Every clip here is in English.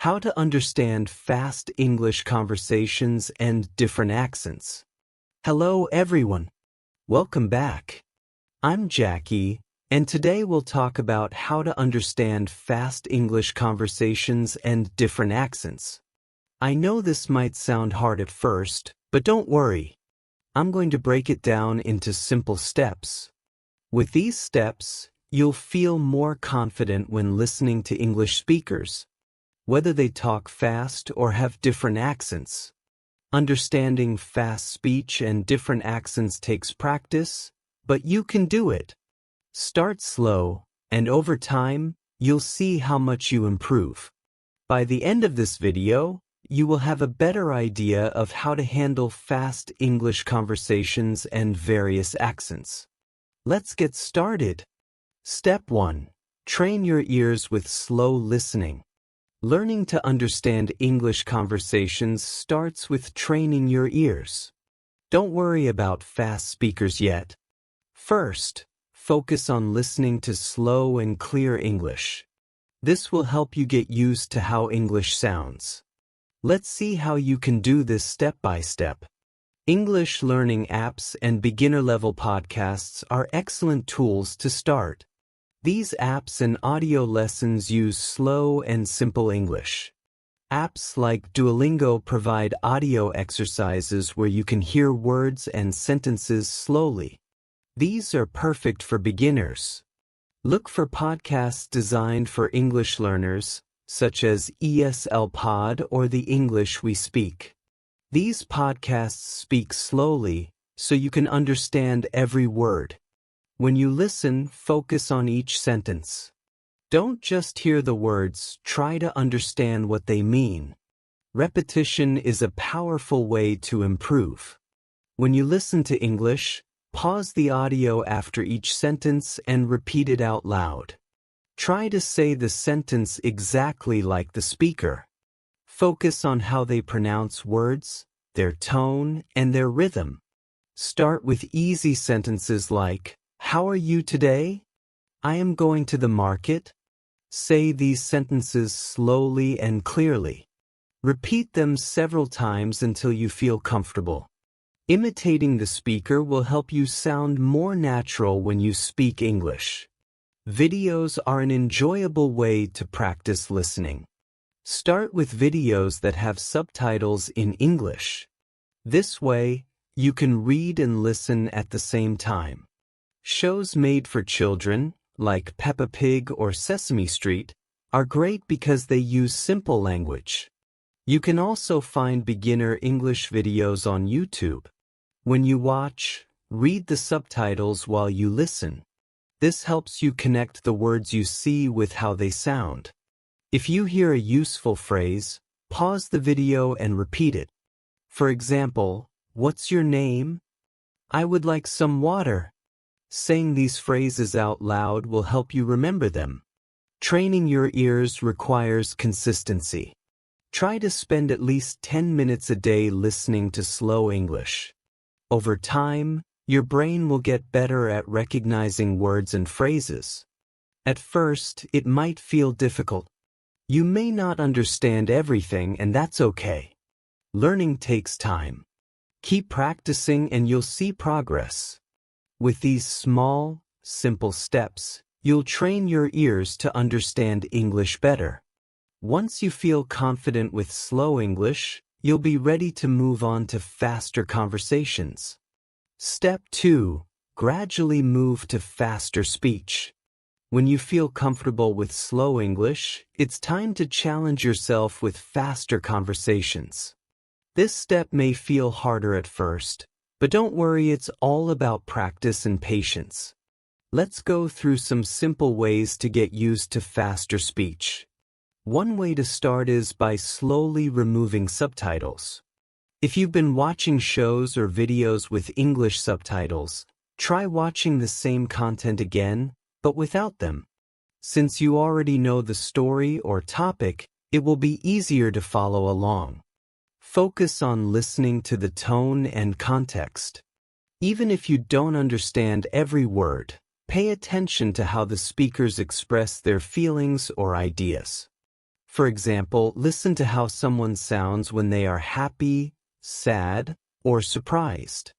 How to understand fast English conversations and different accents. Hello everyone. Welcome back. I'm Jackie, and today we'll talk about how to understand fast English conversations and different accents. I know this might sound hard at first, but don't worry. I'm going to break it down into simple steps. With these steps, you'll feel more confident when listening to English speakers, whether they talk fast or have different accents. Understanding fast speech and different accents takes practice, but you can do it. Start slow, and over time, you'll see how much you improve. By the end of this video, you will have a better idea of how to handle fast English conversations and various accents. Let's get started. Step 1. Train your ears with slow listening. Learning to understand English conversations starts with training your ears. Don't worry about fast speakers yet. First, focus on listening to slow and clear English. This will help you get used to how English sounds. Let's see how you can do this step by step. English learning apps and beginner-level podcasts are excellent tools to start. These apps and audio lessons use slow and simple English. Apps like Duolingo provide audio exercises where you can hear words and sentences slowly. These are perfect for beginners. Look for podcasts designed for English learners, such as ESL Pod or The English We Speak. These podcasts speak slowly, so you can understand every word. When you listen, focus on each sentence. Don't just hear the words, try to understand what they mean. Repetition is a powerful way to improve. When you listen to English, pause the audio after each sentence and repeat it out loud. Try to say the sentence exactly like the speaker. Focus on how they pronounce words, their tone, and their rhythm. Start with easy sentences like, "How are you today? I am going to the market." Say these sentences slowly and clearly. Repeat them several times until you feel comfortable. Imitating the speaker will help you sound more natural when you speak English. Videos are an enjoyable way to practice listening. Start with videos that have subtitles in English. This way, you can read and listen at the same time. Shows made for children, like Peppa Pig or Sesame Street, are great because they use simple language. You can also find beginner English videos on YouTube. When you watch, read the subtitles while you listen. This helps you connect the words you see with how they sound. If you hear a useful phrase, pause the video and repeat it. For example, "What's your name?" "I would like some water." Saying these phrases out loud will help you remember them. Training your ears requires consistency. Try to spend at least 10 minutes a day listening to slow English. Over time, your brain will get better at recognizing words and phrases. At first, it might feel difficult. You may not understand everything, and that's okay. Learning takes time. Keep practicing and you'll see progress. With these small, simple steps, you'll train your ears to understand English better. Once you feel confident with slow English, you'll be ready to move on to faster conversations. Step 2. Gradually move to faster speech. When you feel comfortable with slow English, it's time to challenge yourself with faster conversations. This step may feel harder at first, but don't worry, it's all about practice and patience. Let's go through some simple ways to get used to faster speech. One way to start is by slowly removing subtitles. If you've been watching shows or videos with English subtitles, try watching the same content again, but without them. Since you already know the story or topic, it will be easier to follow along. Focus on listening to the tone and context. Even if you don't understand every word, pay attention to how the speakers express their feelings or ideas. For example, listen to how someone sounds when they are happy, sad, or surprised.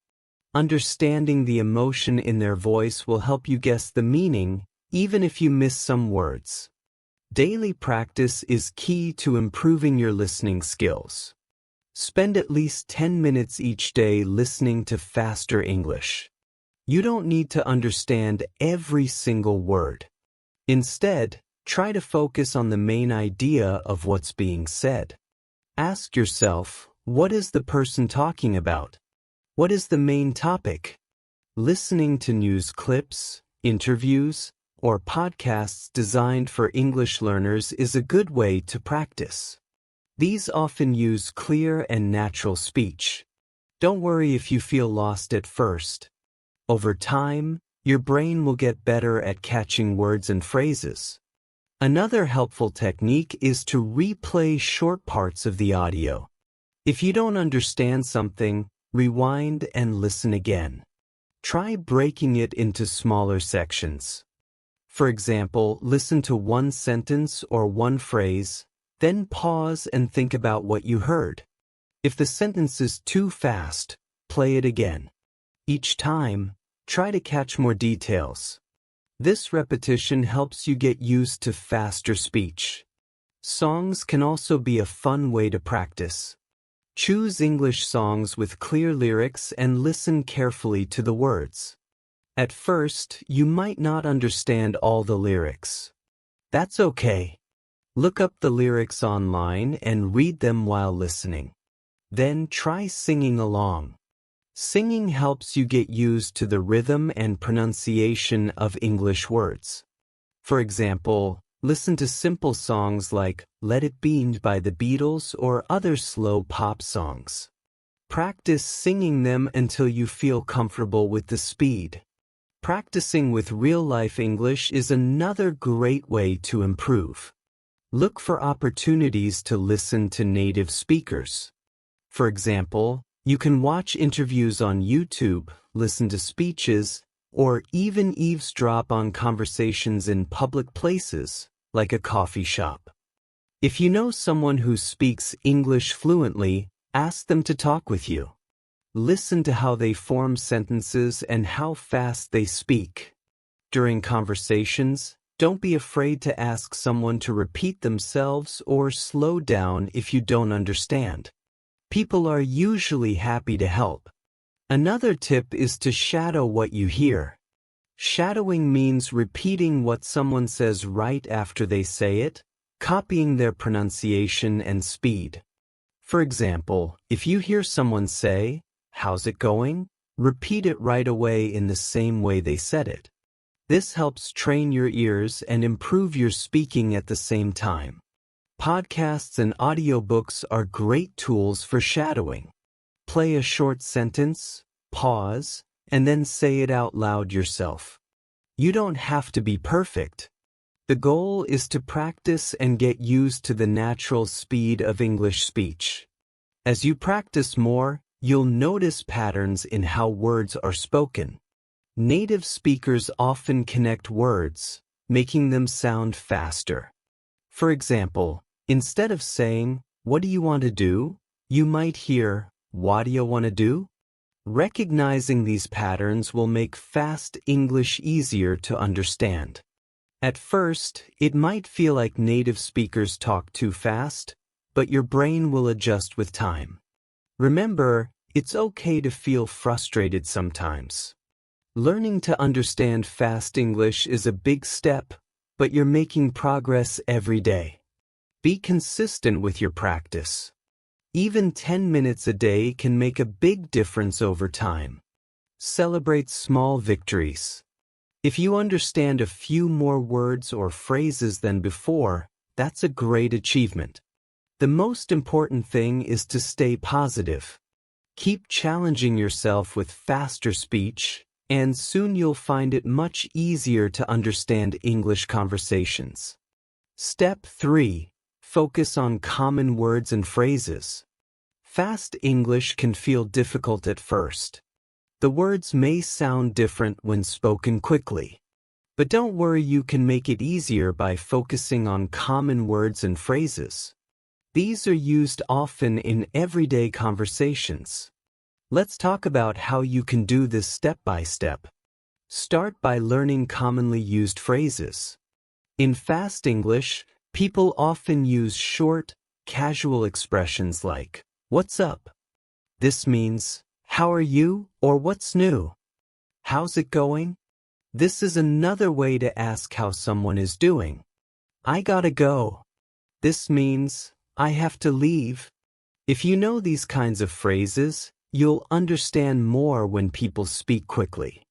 Understanding the emotion in their voice will help you guess the meaning, even if you miss some words. Daily practice is key to improving your listening skills. Spend at least 10 minutes each day listening to faster English. You don't need to understand every single word. Instead, try to focus on the main idea of what's being said. Ask yourself, what is the person talking about? What is the main topic? Listening to news clips, interviews, or podcasts designed for English learners is a good way to practice. These often use clear and natural speech. Don't worry if you feel lost at first. Over time, your brain will get better at catching words and phrases. Another helpful technique is to replay short parts of the audio. If you don't understand something, rewind and listen again. Try breaking it into smaller sections. For example, listen to one sentence or one phrase, then pause and think about what you heard. If the sentence is too fast, play it again. Each time, try to catch more details. This repetition helps you get used to faster speech. Songs can also be a fun way to practice. Choose English songs with clear lyrics and listen carefully to the words. At first, you might not understand all the lyrics. That's okay. Look up the lyrics online and read them while listening. Then try singing along. Singing helps you get used to the rhythm and pronunciation of English words. For example, listen to simple songs like Let It Be by the Beatles or other slow pop songs. Practice singing them until you feel comfortable with the speed. Practicing with real-life English is another great way to improve. Look for opportunities to listen to native speakers. For example, you can watch interviews on YouTube, listen to speeches, or even eavesdrop on conversations in public places, like a coffee shop. If you know someone who speaks English fluently, ask them to talk with you. Listen to how they form sentences and how fast they speak. During conversations, don't be afraid to ask someone to repeat themselves or slow down if you don't understand. People are usually happy to help. Another tip is to shadow what you hear. Shadowing means repeating what someone says right after they say it, copying their pronunciation and speed. For example, if you hear someone say, "How's it going?" repeat it right away in the same way they said it. This helps train your ears and improve your speaking at the same time. Podcasts and audiobooks are great tools for shadowing. Play a short sentence, pause, and then say it out loud yourself. You don't have to be perfect. The goal is to practice and get used to the natural speed of English speech. As you practice more, you'll notice patterns in how words are spoken. Native speakers often connect words, making them sound faster. For example, instead of saying, "What do you want to do?" you might hear, "What do you want to do?" Recognizing these patterns will make fast English easier to understand. At first, it might feel like native speakers talk too fast, but your brain will adjust with time. Remember, it's okay to feel frustrated sometimes. Learning to understand fast English is a big step, but you're making progress every day. Be consistent with your practice. Even 10 minutes a day can make a big difference over time. Celebrate small victories. If you understand a few more words or phrases than before, that's a great achievement. The most important thing is to stay positive. Keep challenging yourself with faster speech, and soon you'll find it much easier to understand English conversations. Step 3. Focus on common words and phrases. Fast English can feel difficult at first. The words may sound different when spoken quickly. But don't worry, you can make it easier by focusing on common words and phrases. These are used often in everyday conversations. Let's talk about how you can do this step by step. Start by learning commonly used phrases. In fast English, people often use short, casual expressions like, "What's up?" This means, "How are you?" or "What's new?" "How's it going?" This is another way to ask how someone is doing. "I gotta go." This means, "I have to leave." If you know these kinds of phrases, you'll understand more when people speak quickly.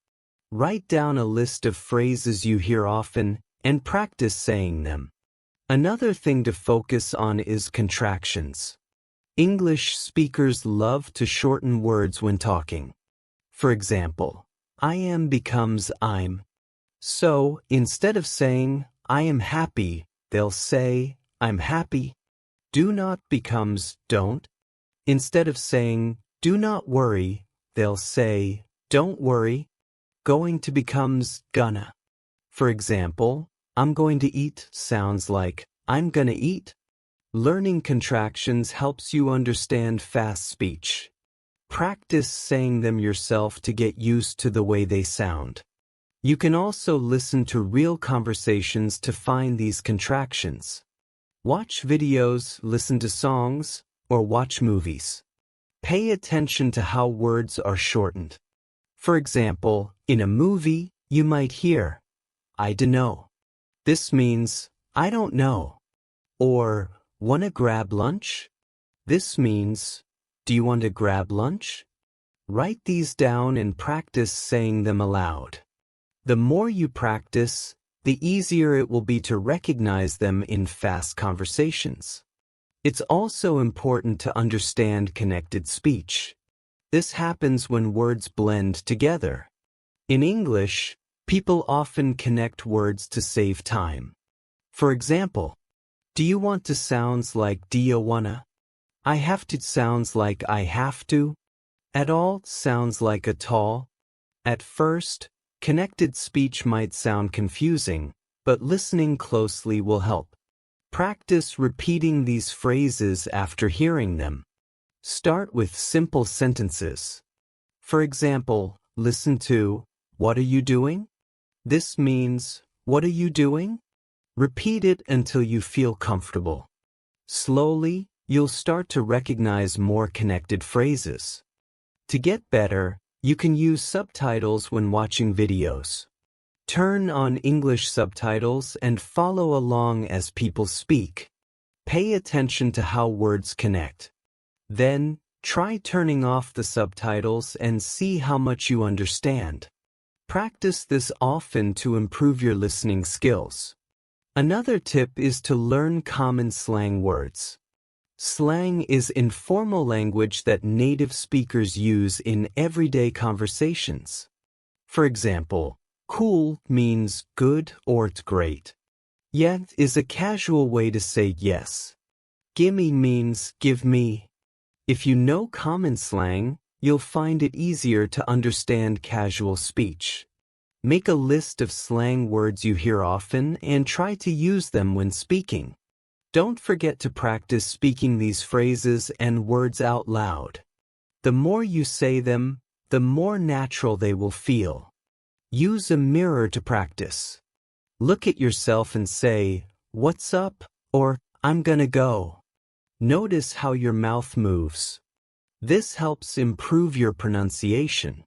Write down a list of phrases you hear often and practice saying them. Another thing to focus on is contractions. English speakers love to shorten words when talking. For example, I am becomes I'm. So, instead of saying, I am happy, they'll say, I'm happy. Do not becomes don't. Instead of saying, do not worry, they'll say, don't worry. Going to becomes gonna. For example, I'm going to eat sounds like I'm gonna eat. Learning contractions helps you understand fast speech. Practice saying them yourself to get used to the way they sound. You can also listen to real conversations to find these contractions. Watch videos, listen to songs, or watch movies. Pay attention to how words are shortened. For example, in a movie, you might hear, I dunno. This means, I don't know. Or, wanna grab lunch? This means, do you want to grab lunch? Write these down and practice saying them aloud. The more you practice, the easier it will be to recognize them in fast conversations. It's also important to understand connected speech. This happens when words blend together. In English, people often connect words to save time. For example, do you want to sounds like do you wanna? I have to sounds like I have to. At all sounds like at all. At first, connected speech might sound confusing, but listening closely will help. Practice repeating these phrases after hearing them. Start with simple sentences. For example, listen to, what are you doing? This means, what are you doing? Repeat it until you feel comfortable. Slowly, you'll start to recognize more connected phrases. To get better, you can use subtitles when watching videos. Turn on English subtitles and follow along as people speak. Pay attention to how words connect. Then, try turning off the subtitles and see how much you understand. Practice this often to improve your listening skills. Another tip is to learn common slang words. Slang is informal language that native speakers use in everyday conversations. For example, cool means good or great. Yet is a casual way to say yes. Gimme means give me. If you know common slang, you'll find it easier to understand casual speech. Make a list of slang words you hear often and try to use them when speaking. Don't forget to practice speaking these phrases and words out loud. The more you say them, the more natural they will feel. Use a mirror to practice. Look at yourself and say, "What's up?" or "I'm gonna go." Notice how your mouth moves. This helps improve your pronunciation.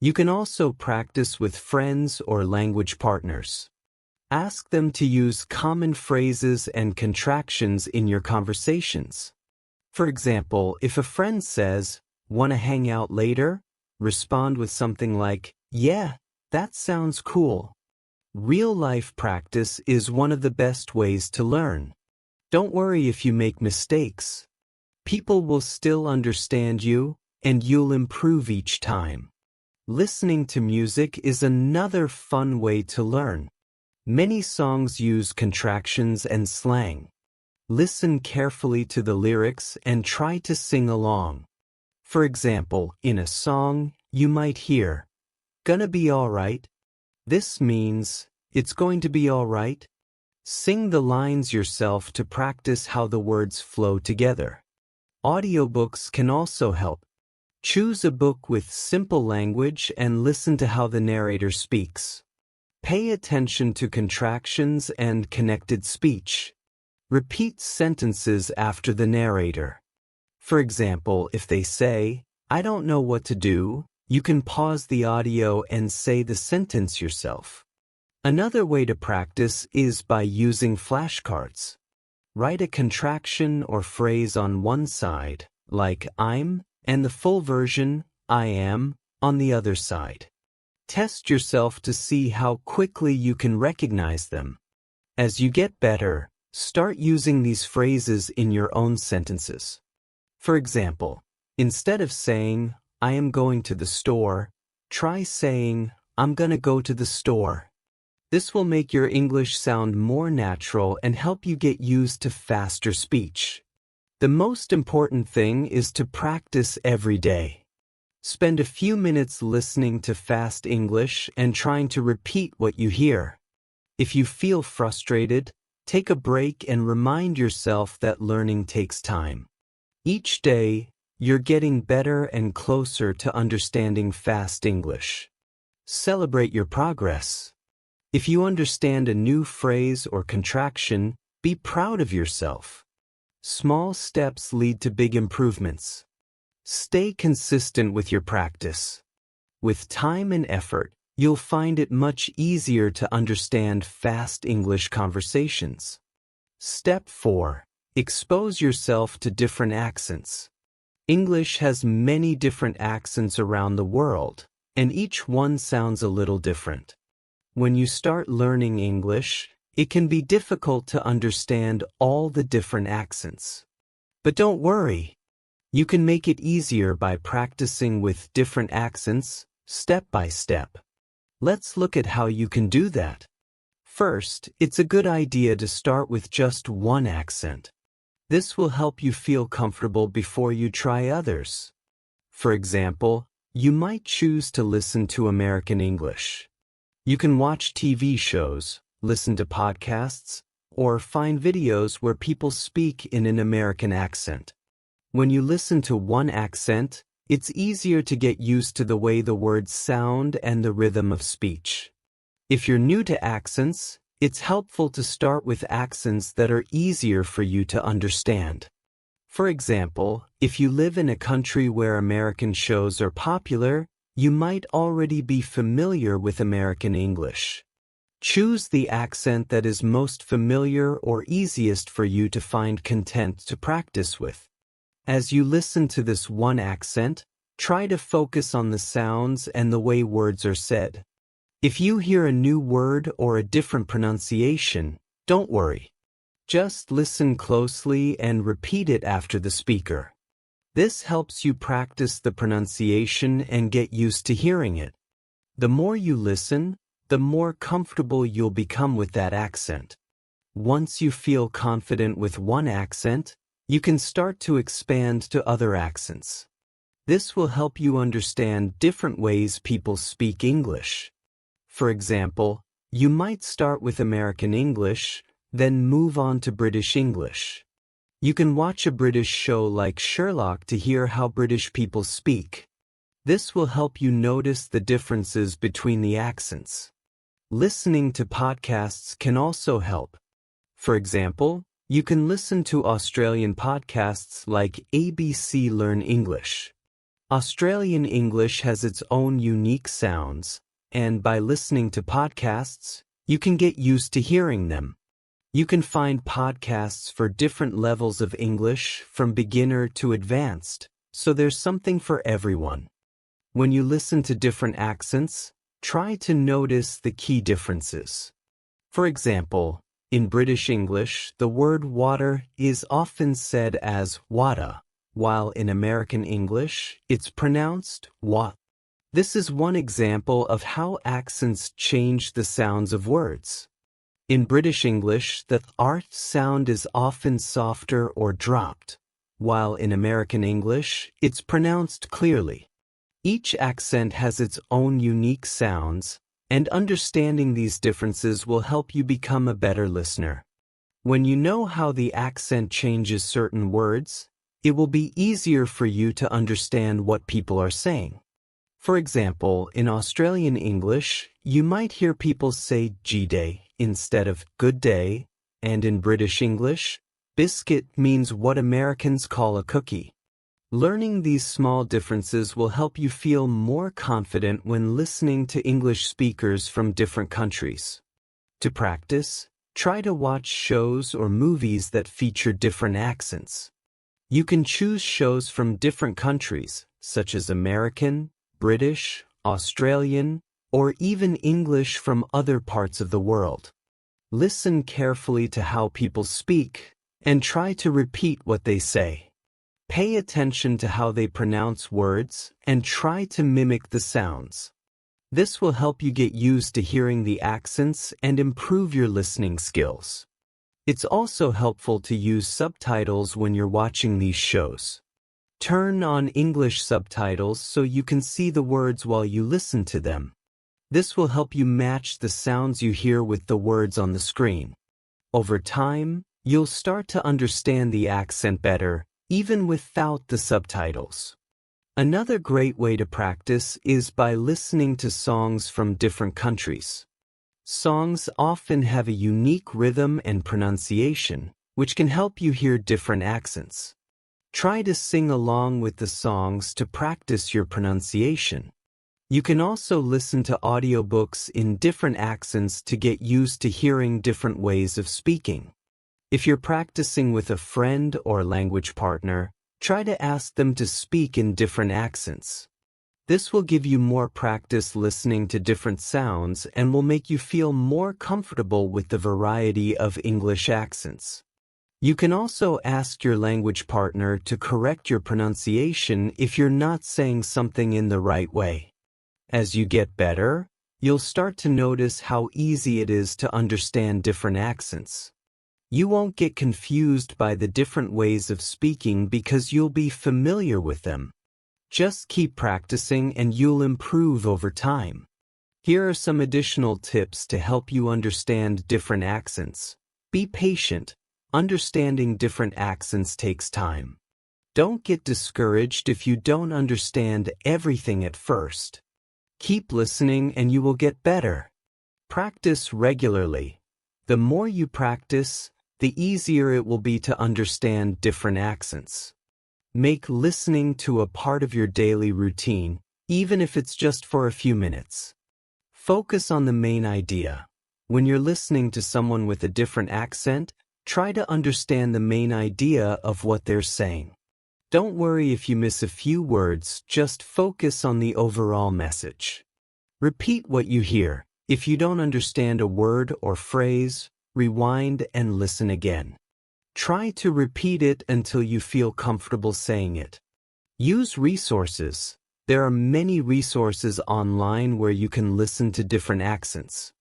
You can also practice with friends or language partners. Ask them to use common phrases and contractions in your conversations. For example, if a friend says, "Wanna hang out later?" respond with something like, "Yeah, that sounds cool." Real-life practice is one of the best ways to learn. Don't worry if you make mistakes. People will still understand you, and you'll improve each time. Listening to music is another fun way to learn. Many songs use contractions and slang. Listen carefully to the lyrics and try to sing along. For example, in a song, you might hear, "Gonna be alright." This means, It's going to be all right. Sing the lines yourself to practice how the words flow together. Audiobooks can also help. Choose a book with simple language and listen to how the narrator speaks. Pay attention to contractions and connected speech. Repeat sentences after the narrator. For example, if they say, "I don't know what to do," you can pause the audio and say the sentence yourself. Another way to practice is by using flashcards. Write a contraction or phrase on one side, like "I'm," and the full version, "I am," on the other side. Test yourself to see how quickly you can recognize them. As you get better, start using these phrases in your own sentences. For example, instead of saying, "I am going to the store," try saying, "I'm gonna go to the store." This will make your English sound more natural and help you get used to faster speech. The most important thing is to practice every day. Spend a few minutes listening to fast English and trying to repeat what you hear. If you feel frustrated, take a break and remind yourself that learning takes time. Each day, you're getting better and closer to understanding fast English. Celebrate your progress. If you understand a new phrase or contraction, be proud of yourself. Small steps lead to big improvements. Stay consistent with your practice. With time and effort, you'll find it much easier to understand fast English conversations. Step 4. Expose yourself to different accents. English has many different accents around the world, and each one sounds a little different. When you start learning English, it can be difficult to understand all the different accents. But don't worry. You can make it easier by practicing with different accents, step by step. Let's look at how you can do that. First, it's a good idea to start with just one accent. This will help you feel comfortable before you try others. For example, you might choose to listen to American English. You can watch TV shows, listen to podcasts, or find videos where people speak in an American accent. When you listen to one accent, it's easier to get used to the way the words sound and the rhythm of speech. If you're new to accents, it's helpful to start with accents that are easier for you to understand. For example, if you live in a country where American shows are popular, you might already be familiar with American English. Choose the accent that is most familiar or easiest for you to find content to practice with. As you listen to this one accent, try to focus on the sounds and the way words are said. If you hear a new word or a different pronunciation, don't worry. Just listen closely and repeat it after the speaker. This helps you practice the pronunciation and get used to hearing it. The more you listen, the more comfortable you'll become with that accent. Once you feel confident with one accent, you can start to expand to other accents. This will help you understand different ways people speak English. For example, you might start with American English, then move on to British English. You can watch a British show like Sherlock to hear how British people speak. This will help you notice the differences between the accents. Listening to podcasts can also help. For example, you can listen to Australian podcasts like ABC Learn English. Australian English has its own unique sounds, and by listening to podcasts, you can get used to hearing them. You can find podcasts for different levels of English, from beginner to advanced, so there's something for everyone. When you listen to different accents, try to notice the key differences. For example, in British English, the word water is often said as wada, while in American English, it's pronounced wa. This is one example of how accents change the sounds of words. In British English, the art sound is often softer or dropped, while in American English, it's pronounced clearly. Each accent has its own unique sounds, And understanding these differences will help you become a better listener. When you know how the accent changes certain words, it will be easier for you to understand what people are saying. For example, in Australian English, you might hear people say "G-day" instead of "good day," and in British English, biscuit means what Americans call a cookie. Learning these small differences will help you feel more confident when listening to English speakers from different countries. To practice, try to watch shows or movies that feature different accents. You can choose shows from different countries, such as American, British, Australian, or even English from other parts of the world. Listen carefully to how people speak and try to repeat what they say. Pay attention to how they pronounce words and try to mimic the sounds. This will help you get used to hearing the accents and improve your listening skills. It's also helpful to use subtitles when you're watching these shows. Turn on English subtitles so you can see the words while you listen to them. This will help you match the sounds you hear with the words on the screen. Over time, you'll start to understand the accent better, even without the subtitles. Another great way to practice is by listening to songs from different countries. Songs often have a unique rhythm and pronunciation, which can help you hear different accents. Try to sing along with the songs to practice your pronunciation. You can also listen to audiobooks in different accents to get used to hearing different ways of speaking. If you're practicing with a friend or language partner, try to ask them to speak in different accents. This will give you more practice listening to different sounds and will make you feel more comfortable with the variety of English accents. You can also ask your language partner to correct your pronunciation if you're not saying something in the right way. As you get better, you'll start to notice how easy it is to understand different accents. You won't get confused by the different ways of speaking because you'll be familiar with them. Just keep practicing and you'll improve over time. Here are some additional tips to help you understand different accents. Be patient. Understanding different accents takes time. Don't get discouraged if you don't understand everything at first. Keep listening and you will get better. Practice regularly. The more you practice, the easier it will be to understand different accents. Make listening to a part of your daily routine, even if it's just for a few minutes. Focus on the main idea. When you're listening to someone with a different accent, try to understand the main idea of what they're saying. Don't worry if you miss a few words, just focus on the overall message. Repeat what you hear. If you don't understand a word or phrase, rewind and listen again. Try to repeat it until you feel comfortable saying it. Use resources. There are many resources online where you can listen to different accents.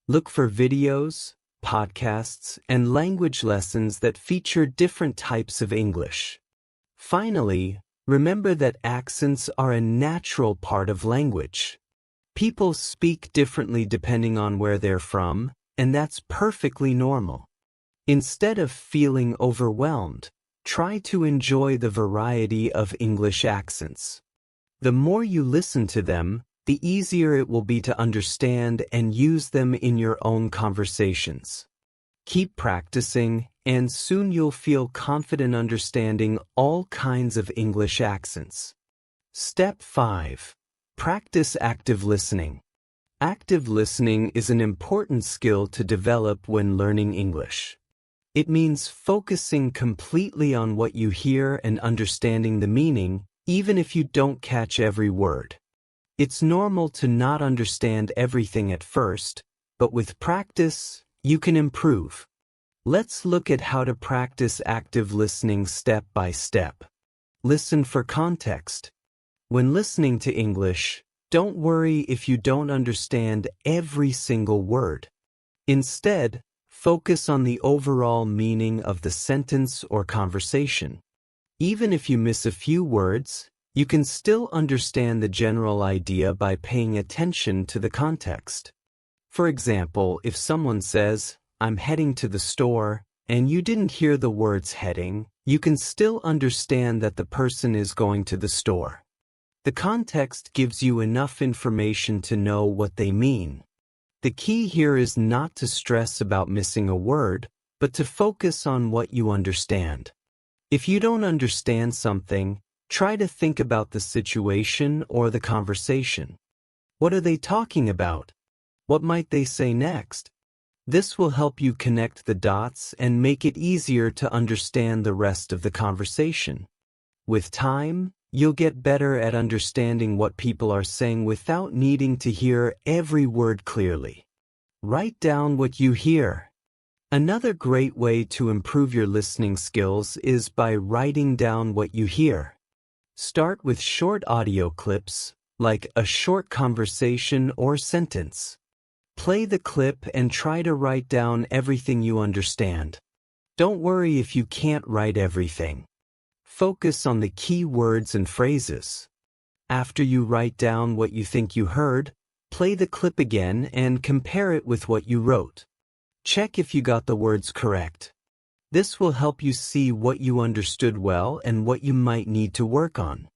Look for videos, podcasts, and language lessons that feature different types of English. Finally, remember that accents are a natural part of language. People speak differently depending on where they're from, and that's perfectly normal. Instead of feeling overwhelmed, try to enjoy the variety of English accents. The more you listen to them, the easier it will be to understand and use them in your own conversations. Keep practicing, and soon you'll feel confident understanding all kinds of English accents. Step 5. Practice active listening. Active listening is an important skill to develop when learning English. It means focusing completely on what you hear and understanding the meaning, even if you don't catch every word. It's normal to not understand everything at first, but with practice, you can improve. Let's look at how to practice active listening step by step. Listen for context. When listening to English, don't worry if you don't understand every single word. Instead, focus on the overall meaning of the sentence or conversation. Even if you miss a few words, you can still understand the general idea by paying attention to the context. For example, if someone says, "I'm heading to the store," and you didn't hear the words heading, you can still understand that the person is going to the store. The context gives you enough information to know what they mean. The key here is not to stress about missing a word, but to focus on what you understand. If you don't understand something, try to think about the situation or the conversation. What are they talking about? What might they say next? This will help you connect the dots and make it easier to understand the rest of the conversation. With time, you'll get better at understanding what people are saying without needing to hear every word clearly. Write down what you hear. Another great way to improve your listening skills is by writing down what you hear. Start with short audio clips, like a short conversation or sentence. Play the clip and try to write down everything you understand. Don't worry if you can't write everything. Focus on the key words and phrases. After you write down what you think you heard, play the clip again and compare it with what you wrote. Check if you got the words correct. This will help you see what you understood well and what you might need to work on.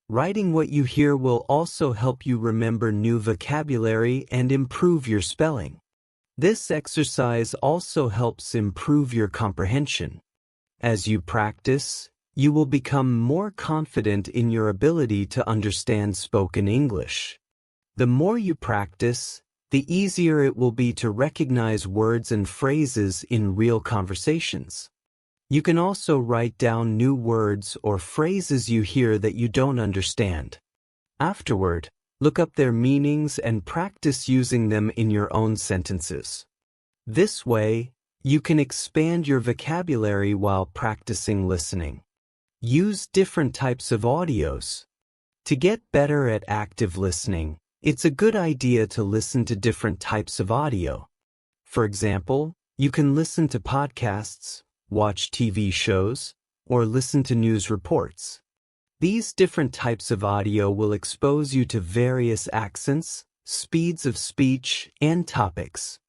Writing what you hear will also help you remember new vocabulary and improve your spelling. This exercise also helps improve your comprehension. As you practice, you will become more confident in your ability to understand spoken English. The more you practice, the easier it will be to recognize words and phrases in real conversations. You can also write down new words or phrases you hear that you don't understand. Afterward, look up their meanings and practice using them in your own sentences. This way, you can expand your vocabulary while practicing listening. Use different types of audios. To get better at active listening, it's a good idea to listen to different types of audio. For example, you can listen to podcasts, watch TV shows, or listen to news reports. These different types of audio will expose you to various accents, speeds of speech, and topics.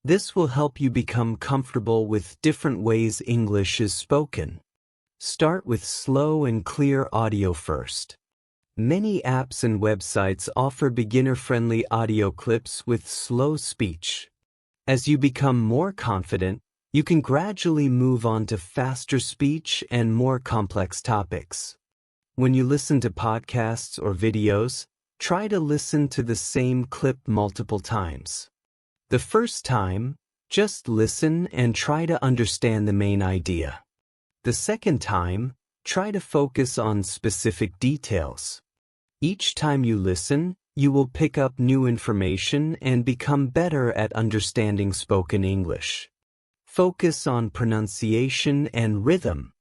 This will help you become comfortable with different ways English is spoken. Start with slow and clear audio first. Many apps and websites offer beginner-friendly audio clips with slow speech. As you become more confident, you can gradually move on to faster speech and more complex topics. When you listen to podcasts or videos, try to listen to the same clip multiple times. The first time, just listen and try to understand the main idea. The second time, try to focus on specific details. Each time you listen, you will pick up new information and become better at understanding spoken English. Focus on pronunciation and rhythm.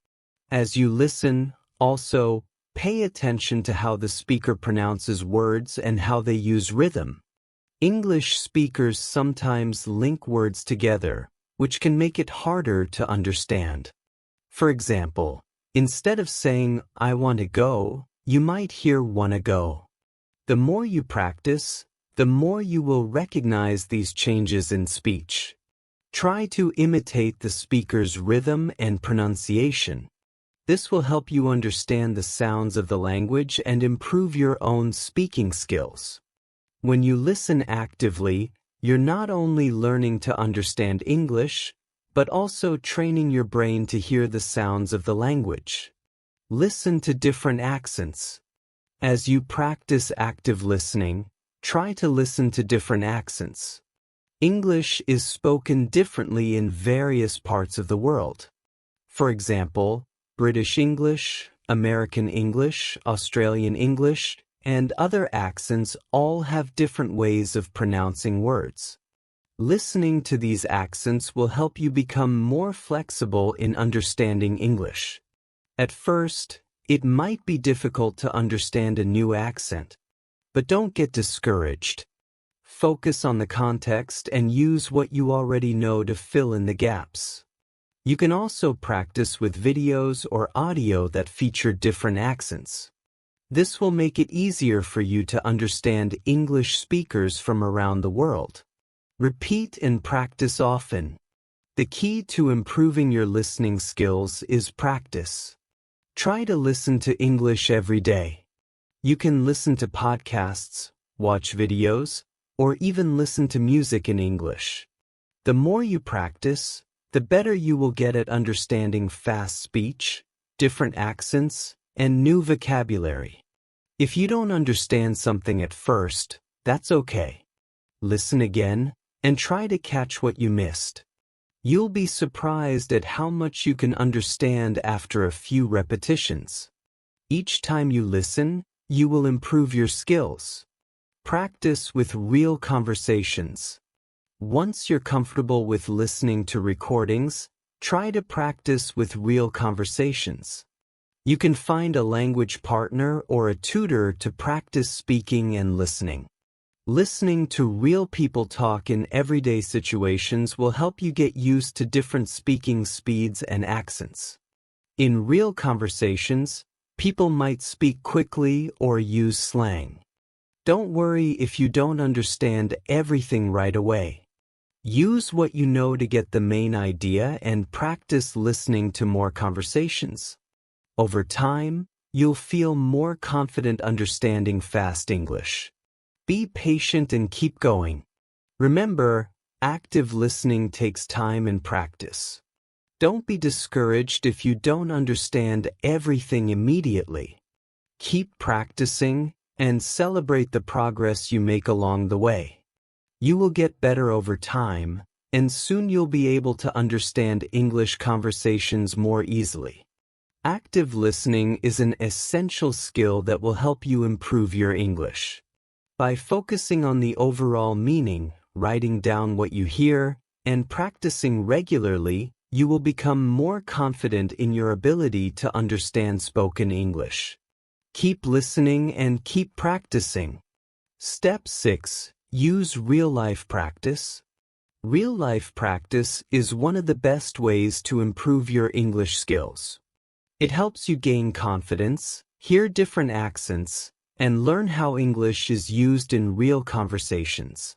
As you listen, also, pay attention to how the speaker pronounces words and how they use rhythm. English speakers sometimes link words together, which can make it harder to understand. For example, instead of saying, "I want to go," you might hear "wanna go." The more you practice, the more you will recognize these changes in speech. Try to imitate the speaker's rhythm and pronunciation. This will help you understand the sounds of the language and improve your own speaking skills. When you listen actively, you're not only learning to understand English, but also training your brain to hear the sounds of the language. Listen to different accents. As you practice active listening, try to listen to different accents. English is spoken differently in various parts of the world. For example, British English, American English, Australian English, and other accents all have different ways of pronouncing words. Listening to these accents will help you become more flexible in understanding English. At first, it might be difficult to understand a new accent, but don't get discouraged. Focus on the context and use what you already know to fill in the gaps. You can also practice with videos or audio that feature different accents. This will make it easier for you to understand English speakers from around the world. Repeat and practice often. The key to improving your listening skills is practice. Try to listen to English every day. You can listen to podcasts, watch videos, or even listen to music in English. The more you practice, the better you will get at understanding fast speech, different accents, and new vocabulary. If you don't understand something at first, that's okay. Listen again and try to catch what you missed. You'll be surprised at how much you can understand after a few repetitions. Each time you listen, you will improve your skills. Practice with real conversations. Once you're comfortable with listening to recordings, try to practice with real conversations. You can find a language partner or a tutor to practice speaking and listening. Listening to real people talk in everyday situations will help you get used to different speaking speeds and accents. In real conversations, people might speak quickly or use slang. Don't worry if you don't understand everything right away. Use what you know to get the main idea and practice listening to more conversations. Over time, you'll feel more confident understanding fast English. Be patient and keep going. Remember, active listening takes time and practice. Don't be discouraged if you don't understand everything immediately. Keep practicing and celebrate the progress you make along the way. You will get better over time, and soon you'll be able to understand English conversations more easily. Active listening is an essential skill that will help you improve your English. By focusing on the overall meaning, writing down what you hear, and practicing regularly, you will become more confident in your ability to understand spoken English. Keep listening and keep practicing. Step 6. Use real-life practice. Real-life practice is one of the best ways to improve your English skills. It helps you gain confidence, hear different accents, and learn how English is used in real conversations.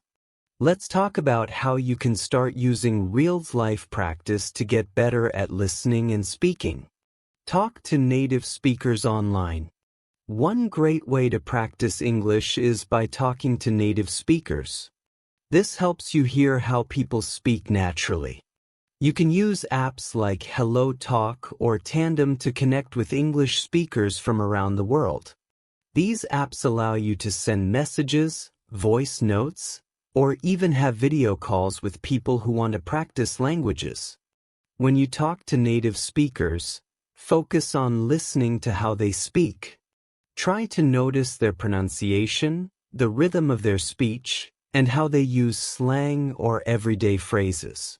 Let's talk about how you can start using real-life practice to get better at listening and speaking. Talk to native speakers online. One great way to practice English is by talking to native speakers. This helps you hear how people speak naturally. You can use apps like Hello Talk or Tandem to connect with English speakers from around the world. These apps allow you to send messages, voice notes, or even have video calls with people who want to practice languages. When you talk to native speakers, focus on listening to how they speak. Try to notice their pronunciation, the rhythm of their speech, and how they use slang or everyday phrases.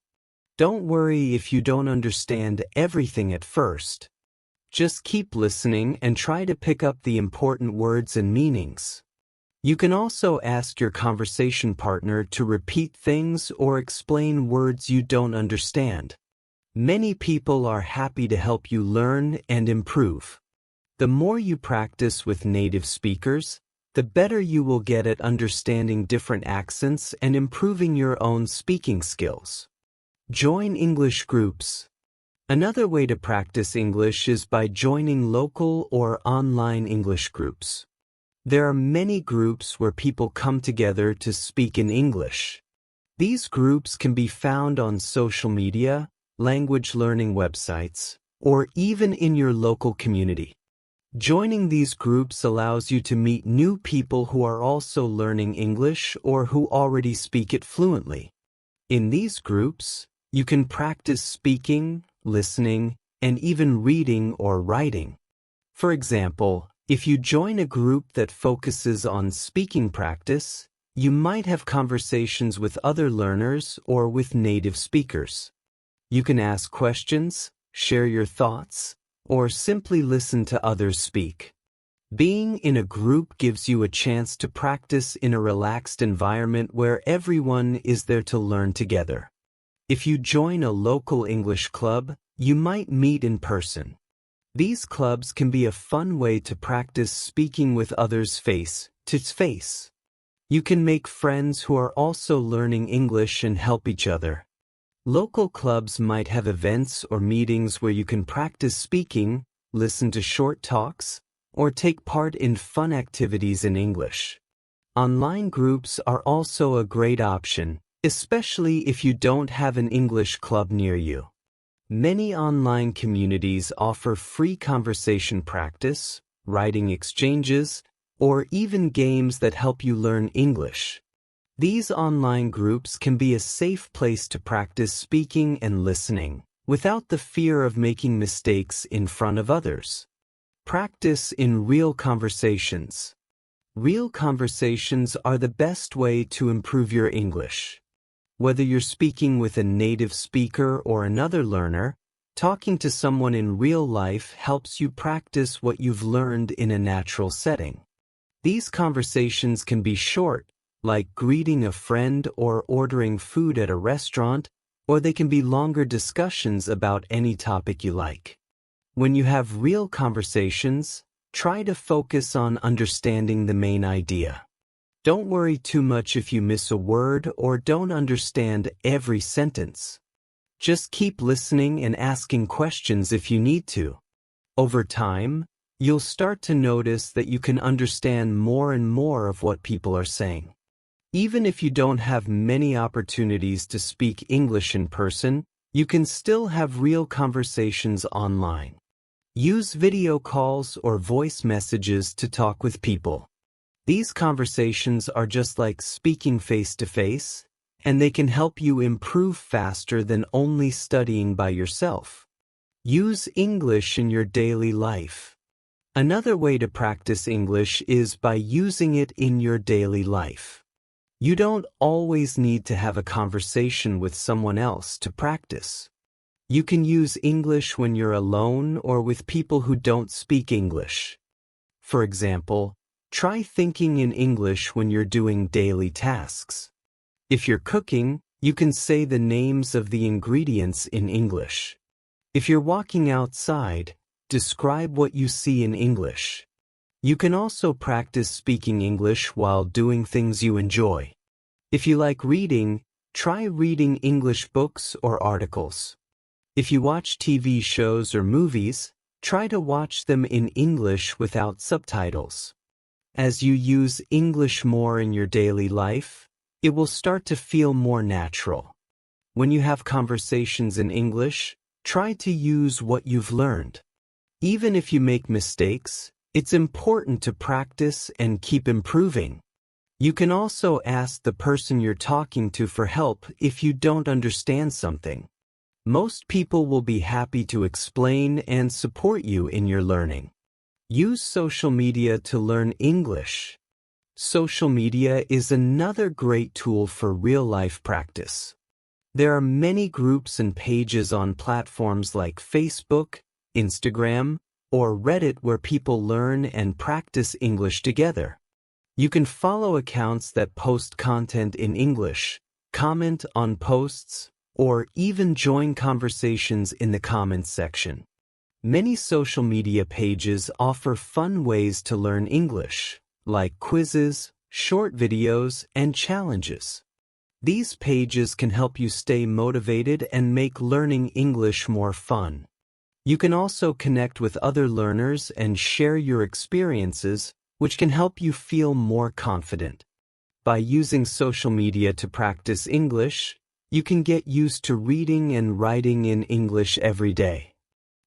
Don't worry if you don't understand everything at first. Just keep listening and try to pick up the important words and meanings. You can also ask your conversation partner to repeat things or explain words you don't understand. Many people are happy to help you learn and improve. The more you practice with native speakers, the better you will get at understanding different accents and improving your own speaking skills. Join English groups. Another way to practice English is by joining local or online English groups. There are many groups where people come together to speak in English. These groups can be found on social media, language learning websites, or even in your local community. Joining these groups allows you to meet new people who are also learning English or who already speak it fluently. In these groups, you can practice speaking, listening, and even reading or writing. For example, if you join a group that focuses on speaking practice, you might have conversations with other learners or with native speakers. You can ask questions, share your thoughts, or simply listen to others speak. Being in a group gives you a chance to practice in a relaxed environment where everyone is there to learn together. If you join a local English club, you might meet in person. These clubs can be a fun way to practice speaking with others face to face. You can make friends who are also learning English and help each other. Local clubs might have events or meetings where you can practice speaking, listen to short talks, or take part in fun activities in English. Online groups are also a great option, especially if you don't have an English club near you. Many online communities offer free conversation practice, writing exchanges, or even games that help you learn English. These online groups can be a safe place to practice speaking and listening, without the fear of making mistakes in front of others. Practice in real conversations. Real conversations are the best way to improve your English. Whether you're speaking with a native speaker or another learner, talking to someone in real life helps you practice what you've learned in a natural setting. These conversations can be short, like greeting a friend or ordering food at a restaurant, or they can be longer discussions about any topic you like. When you have real conversations, try to focus on understanding the main idea. Don't worry too much if you miss a word or don't understand every sentence. Just keep listening and asking questions if you need to. Over time, you'll start to notice that you can understand more and more of what people are saying. Even if you don't have many opportunities to speak English in person, you can still have real conversations online. Use video calls or voice messages to talk with people. These conversations are just like speaking face-to-face, and they can help you improve faster than only studying by yourself. Use English in your daily life. Another way to practice English is by using it in your daily life. You don't always need to have a conversation with someone else to practice. You can use English when you're alone or with people who don't speak English. For example, try thinking in English when you're doing daily tasks. If you're cooking, you can say the names of the ingredients in English. If you're walking outside, describe what you see in English. You can also practice speaking English while doing things you enjoy. If you like reading, try reading English books or articles. If you watch TV shows or movies, try to watch them in English without subtitles. As you use English more in your daily life, it will start to feel more natural. When you have conversations in English, try to use what you've learned. Even if you make mistakes, it's important to practice and keep improving. You can also ask the person you're talking to for help if you don't understand something. Most people will be happy to explain and support you in your learning. Use social media to learn English. Social media is another great tool for real-life practice. There are many groups and pages on platforms like Facebook, Instagram, or Reddit where people learn and practice English together. You can follow accounts that post content in English, comment on posts, or even join conversations in the comments section. Many social media pages offer fun ways to learn English, like quizzes, short videos, and challenges. These pages can help you stay motivated and make learning English more fun. You can also connect with other learners and share your experiences, which can help you feel more confident. By using social media to practice English, you can get used to reading and writing in English every day.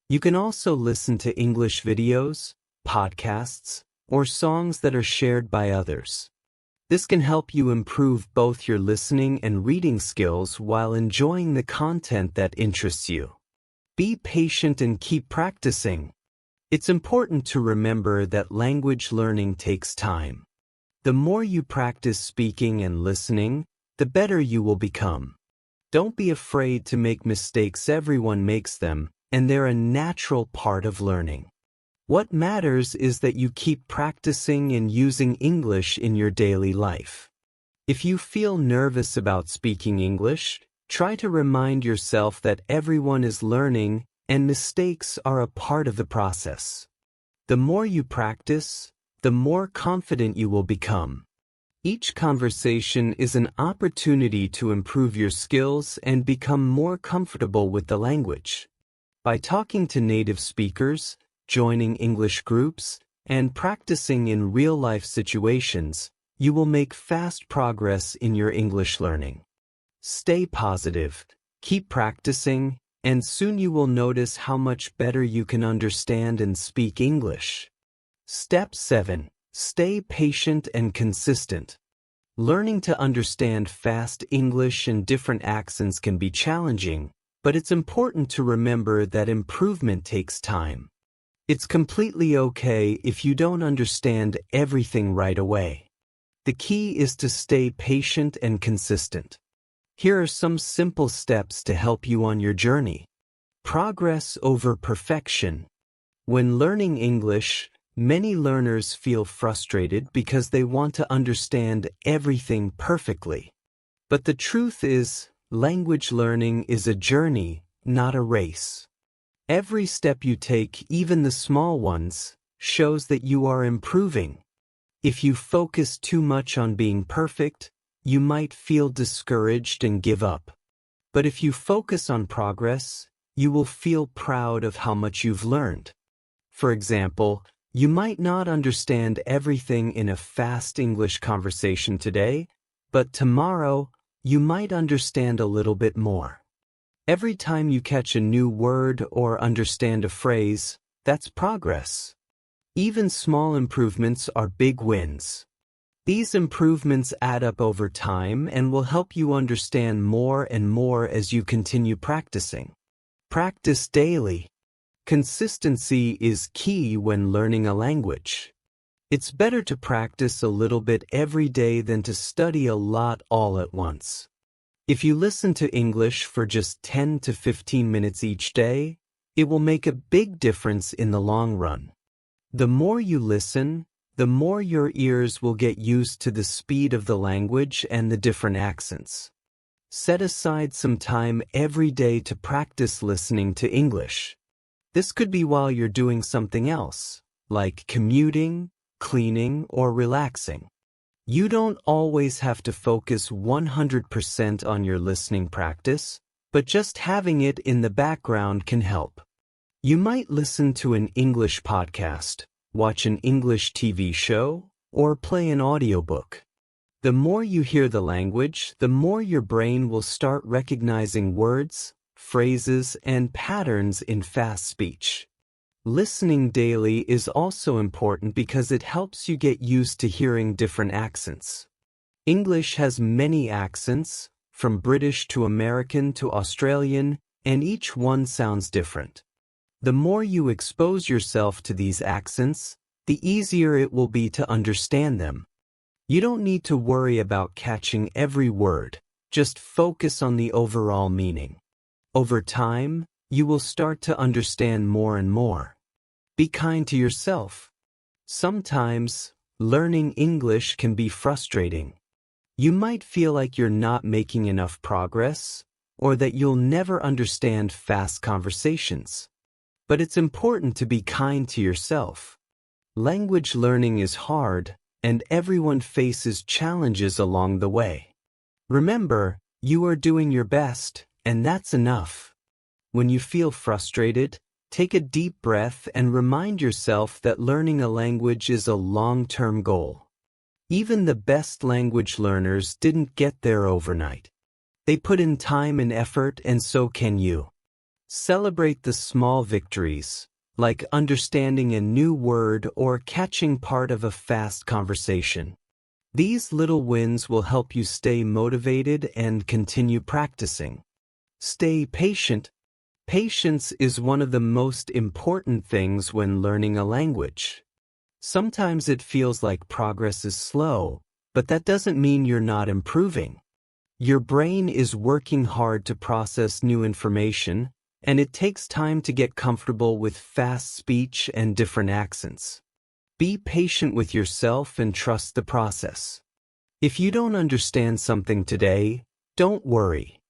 You can also listen to English videos, podcasts, or songs that are shared by others. This can help you improve both your listening and reading skills while enjoying the content that interests you. Be patient and keep practicing. It's important to remember that language learning takes time. The more you practice speaking and listening, the better you will become. Don't be afraid to make mistakes. Everyone makes them, and they're a natural part of learning. What matters is that you keep practicing and using English in your daily life. If you feel nervous about speaking English, try to remind yourself that everyone is learning and mistakes are a part of the process. The more you practice, the more confident you will become. Each conversation is an opportunity to improve your skills and become more comfortable with the language. By talking to native speakers, joining English groups, and practicing in real-life situations, you will make fast progress in your English learning. Stay positive, keep practicing, and soon you will notice how much better you can understand and speak English. Step 7. Stay patient and consistent. Learning to understand fast English and different accents can be challenging, but it's important to remember that improvement takes time. It's completely okay if you don't understand everything right away. The key is to stay patient and consistent. Here are some simple steps to help you on your journey. Progress over perfection. When learning English, many learners feel frustrated because they want to understand everything perfectly. But the truth is, language learning is a journey, not a race. Every step you take, even the small ones, shows that you are improving. If you focus too much on being perfect, you might feel discouraged and give up. But if you focus on progress, you will feel proud of how much you've learned. For example, you might not understand everything in a fast English conversation today, but tomorrow you might understand a little bit more. Every time you catch a new word or understand a phrase, that's progress. Even small improvements are big wins. These improvements add up over time and will help you understand more and more as you continue practicing. Practice daily. Consistency is key when learning a language. It's better to practice a little bit every day than to study a lot all at once. If you listen to English for just 10 to 15 minutes each day, it will make a big difference in the long run. The more you listen, the more your ears will get used to the speed of the language and the different accents. Set aside some time every day to practice listening to English. This could be while you're doing something else, like commuting, cleaning, or relaxing. You don't always have to focus 100% on your listening practice, but just having it in the background can help. You might listen to an English podcast, watch an English TV show, or play an audiobook. The more you hear the language, the more your brain will start recognizing words, phrases, and patterns in fast speech. Listening daily is also important because it helps you get used to hearing different accents. English has many accents, from British to American to Australian, and each one sounds different. The more you expose yourself to these accents, the easier it will be to understand them. You don't need to worry about catching every word, just focus on the overall meaning. Over time, you will start to understand more and more. Be kind to yourself. Sometimes, learning English can be frustrating. You might feel like you're not making enough progress, or that you'll never understand fast conversations. But it's important to be kind to yourself. Language learning is hard, and everyone faces challenges along the way. Remember, you are doing your best, and that's enough. When you feel frustrated, take a deep breath and remind yourself that learning a language is a long-term goal. Even the best language learners didn't get there overnight. They put in time and effort, and so can you. Celebrate the small victories, like understanding a new word or catching part of a fast conversation. These little wins will help you stay motivated and continue practicing. Stay patient. Patience is one of the most important things when learning a language. Sometimes it feels like progress is slow, but that doesn't mean you're not improving. Your brain is working hard to process new information, and it takes time to get comfortable with fast speech and different accents. Be patient with yourself and trust the process. If you don't understand something today, don't worry.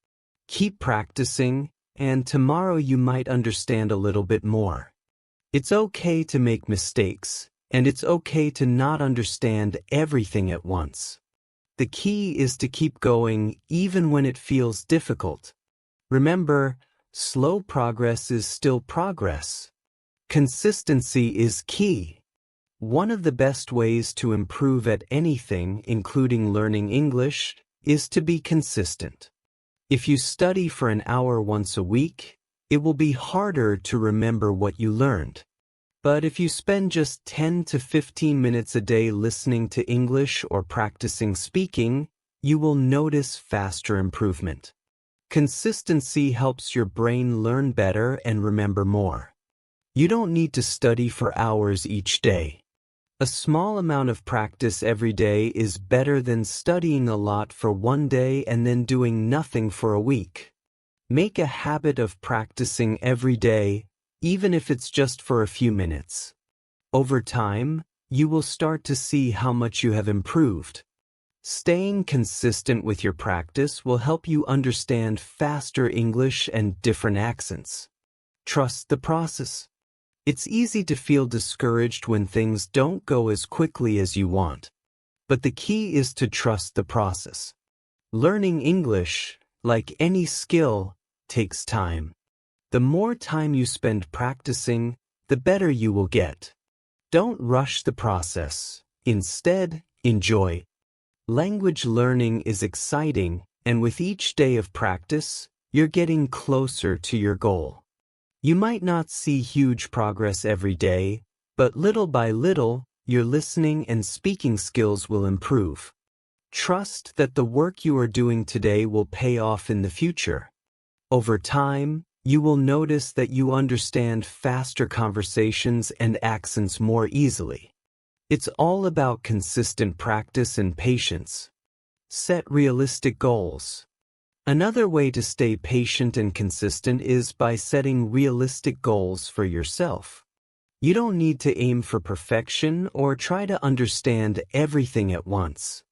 Keep practicing, and tomorrow you might understand a little bit more. It's okay to make mistakes, and it's okay to not understand everything at once. The key is to keep going even when it feels difficult. Remember, slow progress is still progress. Consistency is key. One of the best ways to improve at anything, including learning English, is to be consistent. If you study for an hour once a week, it will be harder to remember what you learned. But if you spend just 10 to 15 minutes a day listening to English or practicing speaking, you will notice faster improvement. Consistency helps your brain learn better and remember more. You don't need to study for hours each day. A small amount of practice every day is better than studying a lot for one day and then doing nothing for a week. Make a habit of practicing every day, even if it's just for a few minutes. Over time, you will start to see how much you have improved. Staying consistent with your practice will help you understand faster English and different accents. Trust the process. It's easy to feel discouraged when things don't go as quickly as you want. But the key is to trust the process. Learning English, like any skill, takes time. The more time you spend practicing, the better you will get. Don't rush the process. Instead, enjoy. Language learning is exciting, and with each day of practice, you're getting closer to your goal. You might not see huge progress every day, but little by little, your listening and speaking skills will improve. Trust that the work you are doing today will pay off in the future. Over time, you will notice that you understand faster conversations and accents more easily. It's all about consistent practice and patience. Set realistic goals. Another way to stay patient and consistent is by setting realistic goals for yourself. You don't need to aim for perfection or try to understand everything at once.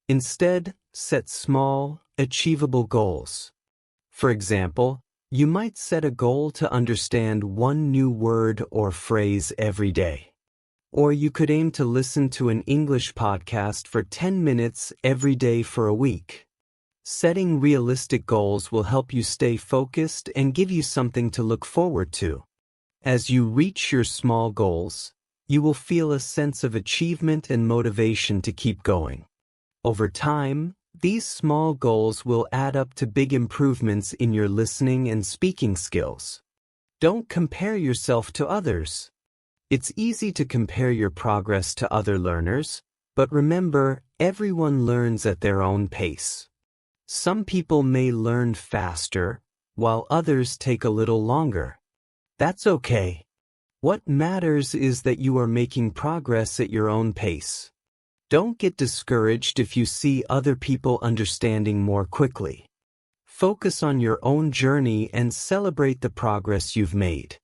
Instead, set small, achievable goals. For example, you might set a goal to understand one new word or phrase every day. Or you could aim to listen to an English podcast for 10 minutes every day for a week. Setting realistic goals will help you stay focused and give you something to look forward to. As you reach your small goals, you will feel a sense of achievement and motivation to keep going. Over time, these small goals will add up to big improvements in your listening and speaking skills. Don't compare yourself to others. It's easy to compare your progress to other learners, but remember, everyone learns at their own pace. Some people may learn faster, while others take a little longer. That's okay. What matters is that you are making progress at your own pace. Don't get discouraged if you see other people understanding more quickly. Focus on your own journey and celebrate the progress you've made.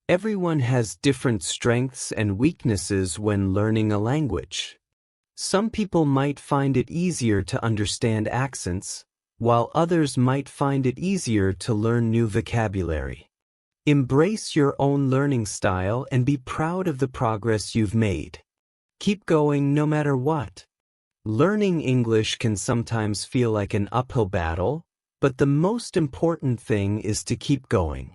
Everyone has different strengths and weaknesses when learning a language. Some people might find it easier to understand accents, while others might find it easier to learn new vocabulary. Embrace your own learning style and be proud of the progress you've made. Keep going no matter what. Learning English can sometimes feel like an uphill battle, but the most important thing is to keep going.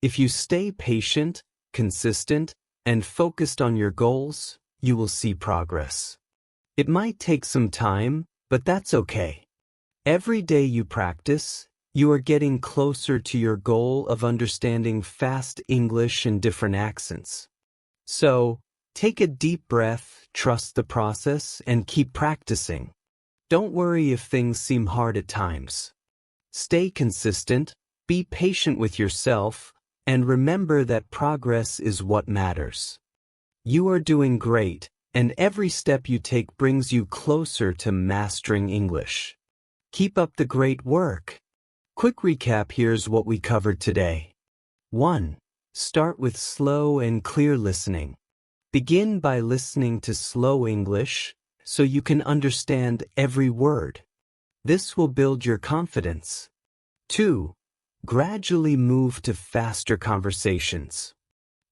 If you stay patient, consistent, and focused on your goals, you will see progress. It might take some time, but that's okay. Every day you practice, you are getting closer to your goal of understanding fast English and different accents. So, take a deep breath, trust the process, and keep practicing. Don't worry if things seem hard at times. Stay consistent, be patient with yourself, and remember that progress is what matters. You are doing great, and every step you take brings you closer to mastering English. Keep up the great work. Quick recap: here's what we covered today. 1. Start with slow and clear listening. Begin by listening to slow English so you can understand every word. This will build your confidence. 2. Gradually move to faster conversations.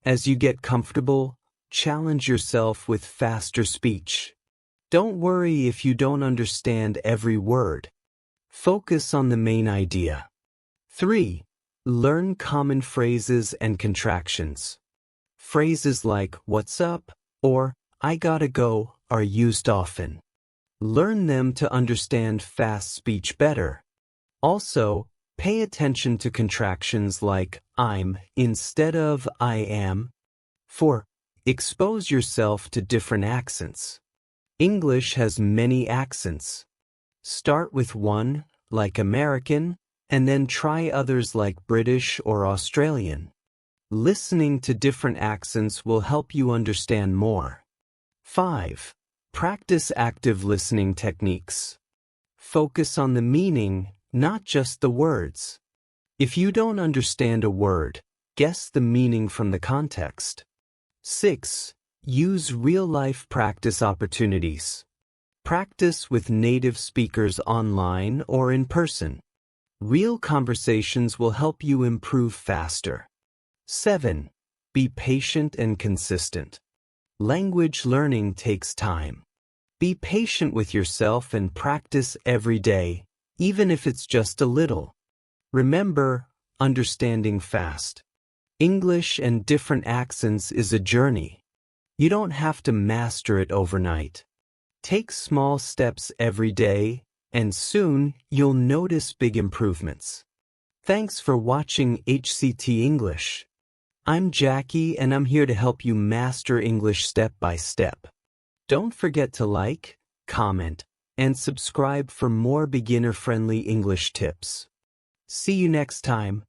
As you get comfortable, challenge yourself with faster speech. Don't worry if you don't understand every word. Focus on the main idea. 3. Learn common phrases and contractions. Phrases like "what's up" or "I gotta go" are used often. Learn them to understand fast speech better. Also, pay attention to contractions like "I'm" instead of "I am." 4. Expose yourself to different accents. English has many accents. Start with one, like American, and then try others like British or Australian. Listening to different accents will help you understand more. 5. Practice active listening techniques. Focus on the meaning, not just the words. If you don't understand a word, guess the meaning from the context. 6. Use real-life practice opportunities. Practice with native speakers online or in person. Real conversations will help you improve faster. 7. Be patient and consistent. Language learning takes time. Be patient with yourself and practice every day, even if it's just a little. Remember, understanding fast English and different accents is a journey. You don't have to master it overnight. Take small steps every day, and soon you'll notice big improvements. Thanks for watching HCT English. I'm Jackie, and I'm here to help you master English step by step. Don't forget to like, comment, and subscribe for more beginner-friendly English tips. See you next time.